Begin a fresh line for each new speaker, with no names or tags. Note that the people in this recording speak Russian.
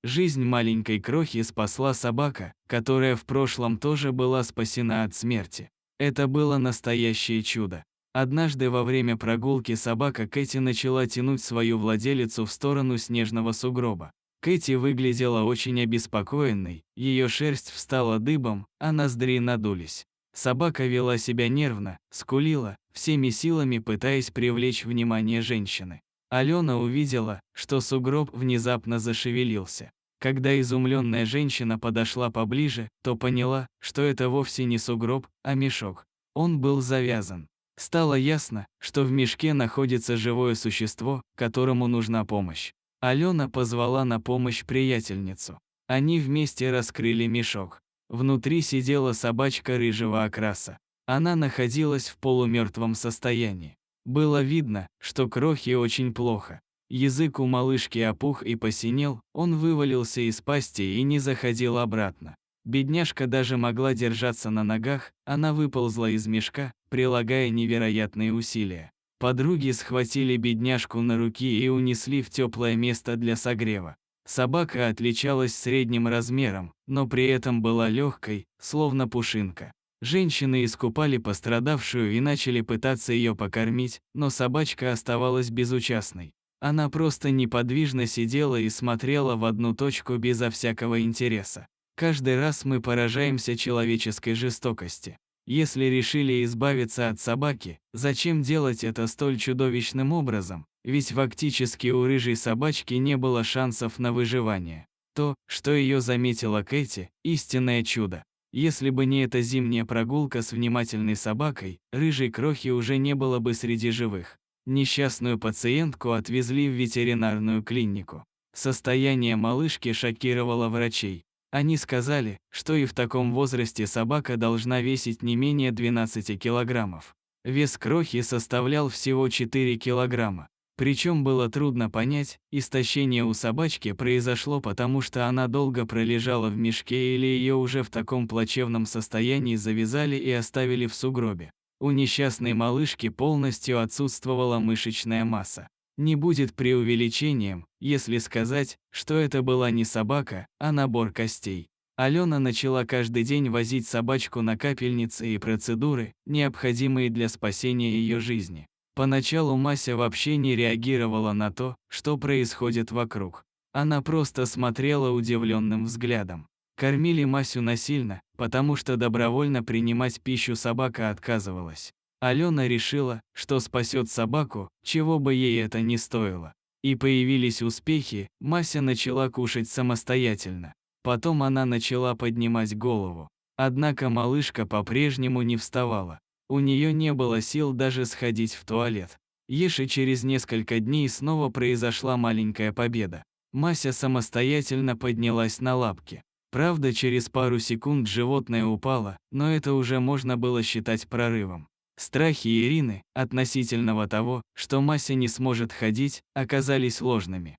Жизнь маленькой крохи спасла собака, которая в прошлом тоже была спасена от смерти. Это было настоящее чудо. Однажды во время прогулки собака Кэти начала тянуть свою владелицу в сторону снежного сугроба. Кэти выглядела очень обеспокоенной, ее шерсть встала дыбом, а ноздри надулись. Собака вела себя нервно, скулила, всеми силами пытаясь привлечь внимание женщины. Алена увидела, что сугроб внезапно зашевелился. Когда изумленная женщина подошла поближе, то поняла, что это вовсе не сугроб, а мешок. Он был завязан. Стало ясно, что в мешке находится живое существо, которому нужна помощь. Алена позвала на помощь приятельницу. Они вместе раскрыли мешок. Внутри сидела собачка рыжего окраса. Она находилась в полумертвом состоянии. Было видно, что крохе очень плохо. Язык у малышки опух и посинел, он вывалился из пасти и не заходил обратно. Бедняжка даже могла держаться на ногах, она выползла из мешка, прилагая невероятные усилия. Подруги схватили бедняжку на руки и унесли в теплое место для согрева. Собака отличалась средним размером, но при этом была легкой, словно пушинка. Женщины искупали пострадавшую и начали пытаться ее покормить, но собачка оставалась безучастной. Она просто неподвижно сидела и смотрела в одну точку безо всякого интереса. Каждый раз мы поражаемся человеческой жестокости. Если решили избавиться от собаки, зачем делать это столь чудовищным образом? Ведь фактически у рыжей собачки не было шансов на выживание. То, что ее заметила Кэти, истинное чудо. Если бы не эта зимняя прогулка с внимательной собакой, рыжей крохи уже не было бы среди живых. Несчастную пациентку отвезли в ветеринарную клинику. Состояние малышки шокировало врачей. Они сказали, что и в таком возрасте собака должна весить не менее 12 килограммов. Вес крохи составлял всего 4 килограмма. Причем было трудно понять, истощение у собачки произошло потому, что она долго пролежала в мешке или ее уже в таком плачевном состоянии завязали и оставили в сугробе. У несчастной малышки полностью отсутствовала мышечная масса. Не будет преувеличением, если сказать, что это была не собака, а набор костей. Алена начала каждый день возить собачку на капельницы и процедуры, необходимые для спасения ее жизни. Поначалу Мася вообще не реагировала на то, что происходит вокруг. Она просто смотрела удивленным взглядом. Кормили Масю насильно, потому что добровольно принимать пищу собака отказывалась. Алена решила, что спасет собаку, чего бы ей это ни стоило. И появились успехи, Мася начала кушать самостоятельно. Потом она начала поднимать голову. Однако малышка по-прежнему не вставала. У нее не было сил даже сходить в туалет. Ешь и через несколько дней снова произошла маленькая победа. Мася самостоятельно поднялась на лапки. Правда, через пару секунд животное упало, но это уже можно было считать прорывом. Страхи Ирины относительно того, что Мася не сможет ходить, оказались ложными.